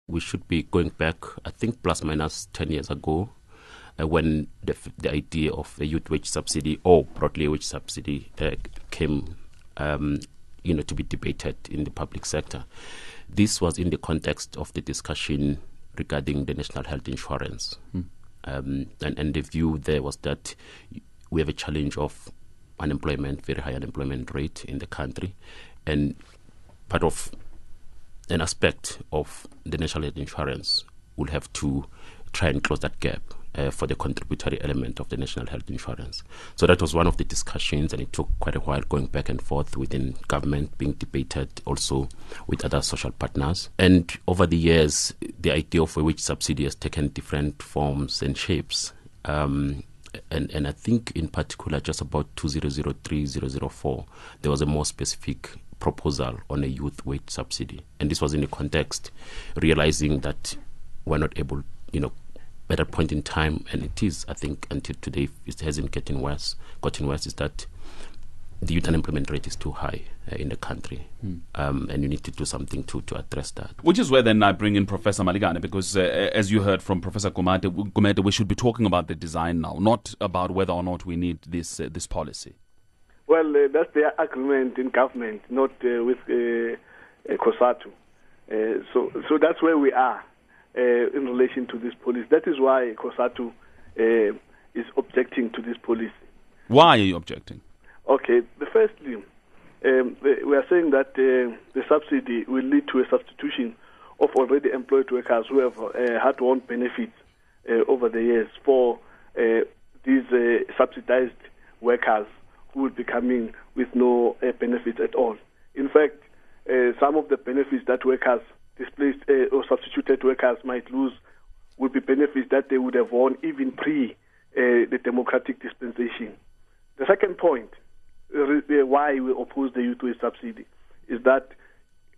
we should be going back, I think, plus minus 10 years ago, when the idea of a youth wage subsidy or broadly a wage subsidy came, to be debated in the public sector. This was in the context of the discussion regarding the national health insurance. And the view there was that we have a challenge of unemployment, very high unemployment rate in the country. And part of an aspect of the national health insurance will have to try and close that gap for the contributory element of the national health insurance. So that was one of the discussions, and it took quite a while going back and forth within government, being debated also with other social partners. And over the years, the idea of a wage subsidy has taken different forms and shapes. And I think in particular, just about 2003-004, there was a more specific proposal on a youth wage subsidy. And this was in the context realizing that we're not able, at that point in time, and it is, I think, until today, it hasn't gotten worse, is that the youth unemployment rate is too high in the country. And you need to do something to address that. Which is where then I bring in Professor Malikane, because as you heard from Professor Gumede, we should be talking about the design now, not about whether or not we need this policy. Well, that's their agreement in government, not with COSATU. So that's where we are in relation to this policy. That is why COSATU is objecting to this policy. Why are you objecting? Okay, firstly, we are saying that the subsidy will lead to a substitution of already employed workers who have hard-won benefits over the years for these subsidized workers who will be coming with no benefits at all. In fact, some of the benefits that workers displaced or substituted workers might lose would be benefits that they would have won even pre the democratic dispensation. The second point, why we oppose the youth wage subsidy, is that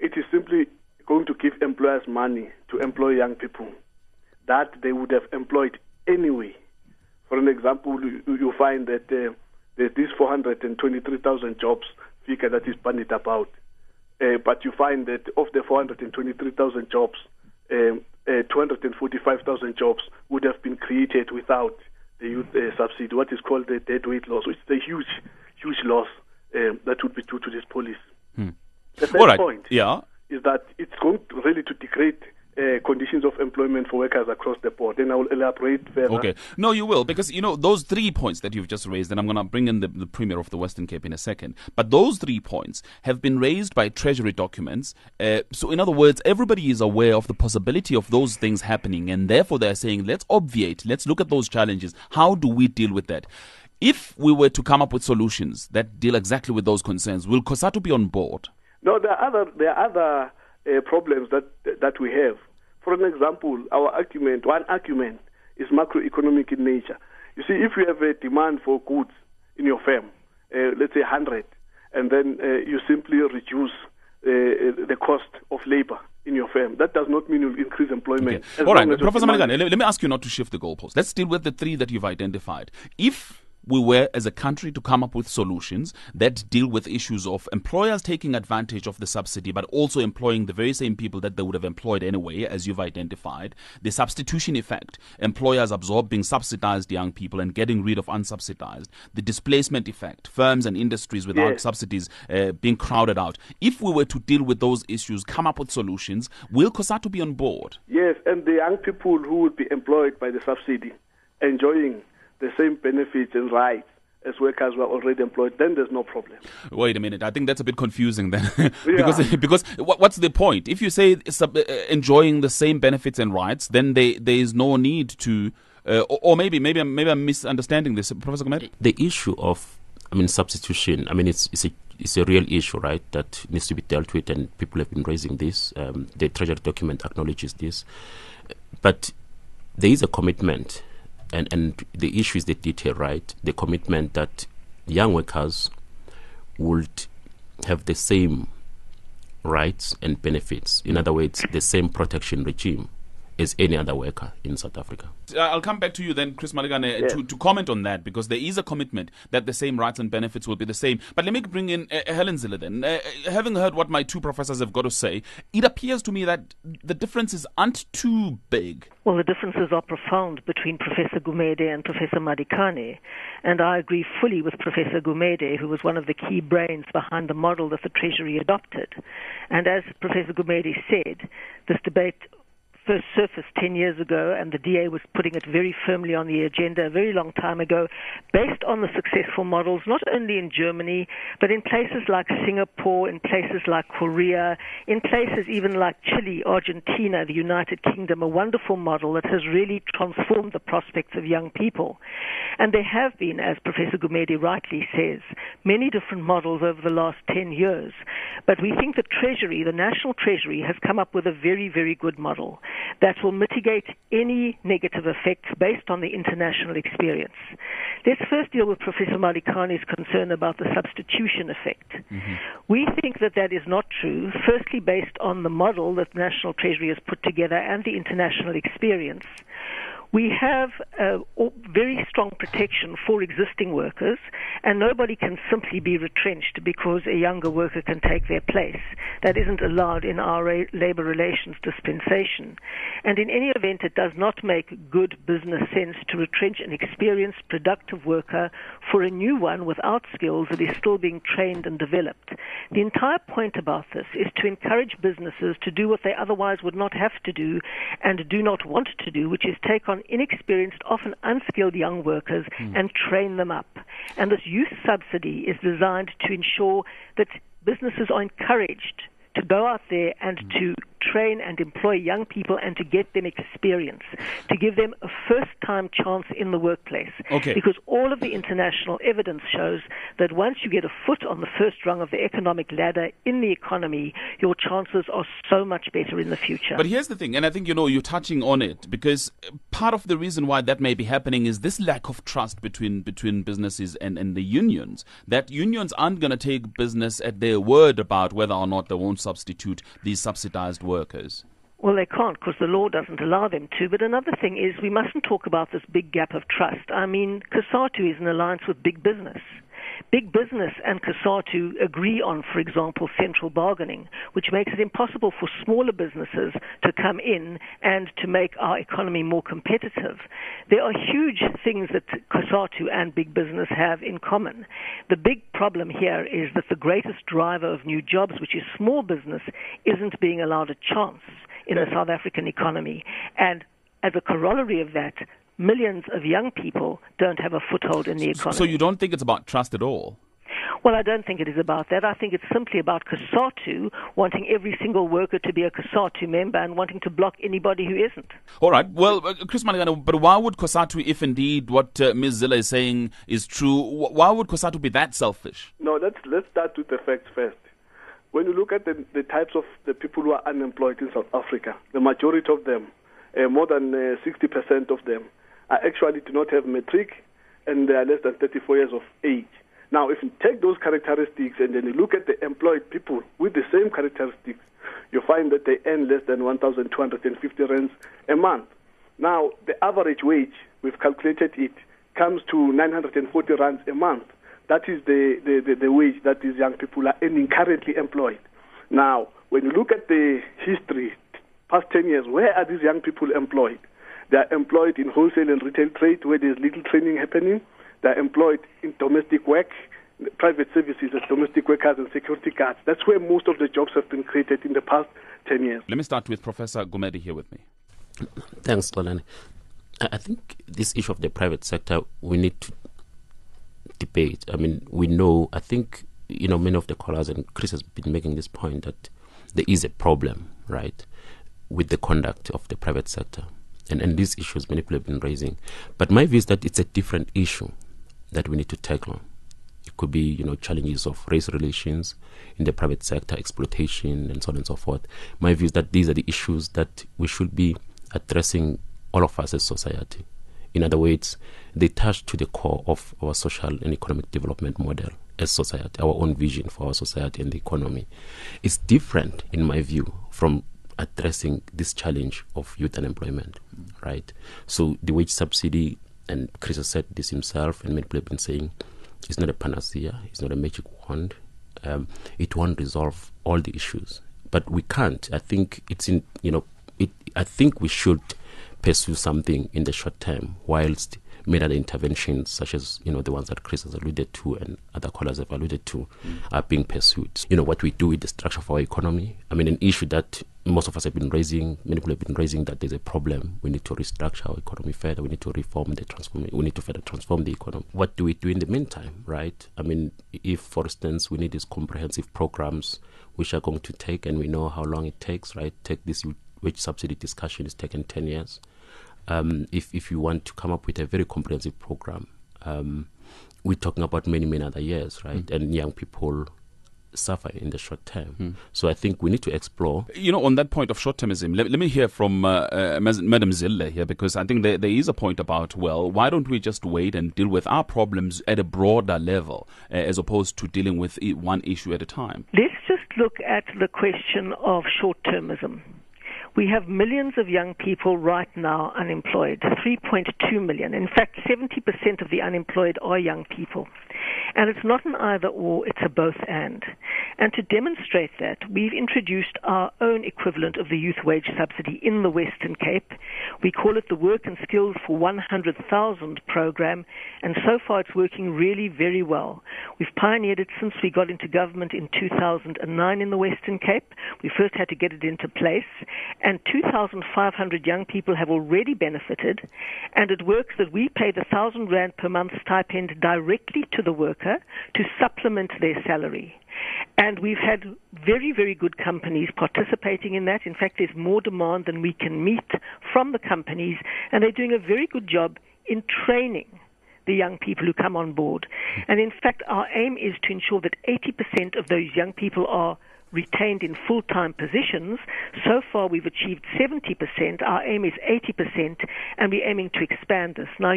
it is simply going to give employers money to employ young people that they would have employed anyway. For an example, you find that there's this 423,000 jobs figure that is bandied about. But you find that of the 423,000 jobs, 245,000 jobs would have been created without the youth subsidy, what is called the dead weight loss, which is a huge loss that would be due to this policy. The third point is that it's going really to degrade conditions of employment for workers across the board. Then I will elaborate further. Okay. No, you will, because, those 3 points that you've just raised, and I'm going to bring in the Premier of the Western Cape in a second, but those 3 points have been raised by Treasury documents. So in other words, everybody is aware of the possibility of those things happening, and therefore they're saying, let's obviate, let's look at those challenges. How do we deal with that? If we were to come up with solutions that deal exactly with those concerns, will COSATU be on board? No, there are other problems that we have. For an example, one argument is macroeconomic in nature. You see, if you have a demand for goods in your firm, let's say 100, and then you simply reduce the cost of labor in your firm, that does not mean you'll increase employment. Okay. All right, Professor Malikane, let me ask you not to shift the goalpost. Let's deal with the 3 that you've identified. If we were, as a country, to come up with solutions that deal with issues of employers taking advantage of the subsidy, but also employing the very same people that they would have employed anyway, as you've identified, the substitution effect, employers absorbing subsidized young people and getting rid of unsubsidized, the displacement effect, firms and industries without subsidies being crowded out. If we were to deal with those issues, come up with solutions, will COSATU be on board? Yes, and the young people who would be employed by the subsidy, enjoying the same benefits and rights as workers who are already employed, then there's no problem. Wait a minute, I think that's a bit confusing then. because what's the point? If you say enjoying the same benefits and rights, then there is no need to, or maybe I'm misunderstanding this, Professor Gumede. The issue of, substitution, it's a real issue, right, that needs to be dealt with, and people have been raising this. The Treasury document acknowledges this. But there is a commitment, and the issue is the detail, right? The commitment that young workers would have the same rights and benefits. In other words, the same protection regime as any other worker in South Africa. I'll come back to you then, Chris Malegane, Yes. to comment on that, because there is a commitment that the same rights and benefits will be the same. But let me bring in Helen Zille then. Having heard what my two professors have got to say, it appears to me that the differences aren't too big. Well, the differences are profound between Professor Gumede and Professor Madikane, and I agree fully with Professor Gumede, who was one of the key brains behind the model that the Treasury adopted. And as Professor Gumede said, this debate first surfaced 10 years ago, and the DA was putting it very firmly on the agenda a very long time ago, based on the successful models, not only in Germany, but in places like Singapore, in places like Korea, in places even like Chile, Argentina, the United Kingdom, a wonderful model that has really transformed the prospects of young people. And there have been, as Professor Gumede rightly says, many different models over the last 10 years. But we think the Treasury, the National Treasury, has come up with a very, very good model that will mitigate any negative effects based on the international experience. Let's first deal with Professor Madikane's concern about the substitution effect. Mm-hmm. We think that that is not true, firstly based on the model that the National Treasury has put together and the international experience. We have very strong protection for existing workers, and nobody can simply be retrenched because a younger worker can take their place. That isn't allowed in our labor relations dispensation. And in any event, it does not make good business sense to retrench an experienced, productive worker for a new one without skills that is still being trained and developed. The entire point about this is to encourage businesses to do what they otherwise would not have to do and do not want to do, which is take on inexperienced, often unskilled young workers and train them up. And this youth subsidy is designed to ensure that businesses are encouraged to go out there and to train and employ young people and to get them experience, to give them a first-time chance in the workplace. Okay. Because all of the international evidence shows that once you get a foot on the first rung of the economic ladder in the economy, your chances are so much better in the future. But here's the thing, and I think, you're touching on it, because part of the reason why that may be happening is this lack of trust between businesses and the unions, that unions aren't going to take business at their word about whether or not they won't substitute these subsidized workers. Well, they can't because the law doesn't allow them to. But another thing is we mustn't talk about this big gap of trust. I mean, COSATU is an alliance with big business. Big business and COSATU agree on, for example, central bargaining, which makes it impossible for smaller businesses to come in and to make our economy more competitive. There are huge things that COSATU and big business have in common. The big problem here is that the greatest driver of new jobs, which is small business, isn't being allowed a chance in the South African economy. And as a corollary of that, millions of young people don't have a foothold in the economy. So you don't think it's about trust at all? Well, I don't think it is about that. I think it's simply about COSATU wanting every single worker to be a COSATU member and wanting to block anybody who isn't. All right. Well, Chris Malegane, but why would COSATU, if indeed what Ms. Zille is saying is true, why would COSATU be that selfish? No, let's start with the facts first. When you look at the types of the people who are unemployed in South Africa, the majority of them, more than 60% of them, actually do not have matric, and they are less than 34 years of age. Now, if you take those characteristics and then you look at the employed people with the same characteristics, you find that they earn less than 1,250 rands a month. Now, the average wage, we've calculated it, comes to 940 rands a month. That is the wage that these young people are earning currently employed. Now, when you look at the history, past 10 years, where are these young people employed? They are employed in wholesale and retail trade where there's little training happening. They are employed in domestic work, private services as domestic workers and security guards. That's where most of the jobs have been created in the past 10 years. Let me start with Professor Gumede here with me. Thanks, Xolani. I think this issue of the private sector, we need to debate. I mean, we know, I think, many of the callers, and Chris has been making this point, that there is a problem, right, with the conduct of the private sector. And these issues many people have been raising. But my view is that it's a different issue that we need to tackle. It could be, challenges of race relations in the private sector, exploitation, and so on and so forth. My view is that these are the issues that we should be addressing, all of us as society. In other words, they touch to the core of our social and economic development model as society, our own vision for our society and the economy. It's different, in my view, from addressing this challenge of youth unemployment, right? So the wage subsidy, and Chris has said this himself, and many people have been saying, it's not a panacea, it's not a magic wand. It won't resolve all the issues, but we can't. I think I think we should pursue something in the short term, whilst many other interventions, such as the ones that Chris has alluded to and other callers have alluded to, are being pursued. What we do with the structure of our economy. I mean, an issue that most of us have been raising, many people have been raising, that there's a problem. We need to restructure our economy further. We need to we need to further transform the economy. What do we do in the meantime, right? I mean, if, for instance, we need these comprehensive programs which are going to take, and we know how long it takes, right? Take this wage subsidy discussion, it's taken 10 years. If you want to come up with a very comprehensive program, we're talking about many other years, right? And young people suffer in the short term. So I think we need to explore. On that point of short-termism, let me hear from Madam Zille here, because I think there is a point about, well, why don't we just wait and deal with our problems at a broader level as opposed to dealing with one issue at a time? Let's just look at the question of short-termism. We have millions of young people right now unemployed, 3.2 million. In fact, 70% of the unemployed are young people. And it's not an either or, it's a both and. And to demonstrate that, we've introduced our own equivalent of the youth wage subsidy in the Western Cape. We call it the Work and Skills for 100,000 program, and so far it's working really very well. We've pioneered it since we got into government in 2009 in the Western Cape. We first had to get it into place, and 2,500 young people have already benefited, and it works that we pay the 1,000 rand per month stipend directly to the worker to supplement their salary. And we've had very, very good companies participating in that. In fact, there's more demand than we can meet from the companies, and they're doing a very good job in training the young people who come on board. And in fact, our aim is to ensure that 80% of those young people are retained in full-time positions. So far, we've achieved 70%. Our aim is 80%, and we're aiming to expand this. Now,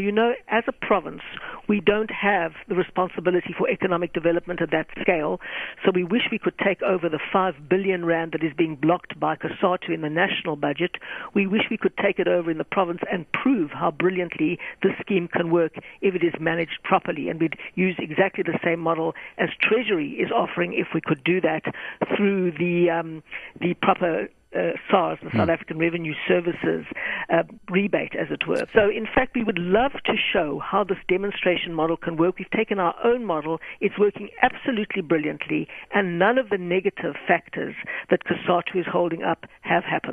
as a province, we don't have the responsibility for economic development at that scale, so we wish we could take over the 5 billion rand that is being blocked by COSATU in the national budget. We wish we could take it over in the province and prove how brilliantly this scheme can work if it is managed properly, and we'd use exactly the same model as Treasury is offering if we could do that through the proper SARS, the South African Revenue Services rebate, as it were. So, in fact, we would love to show how this demonstration model can work. We've taken our own model. It's working absolutely brilliantly, and none of the negative factors that COSATU is holding up have happened.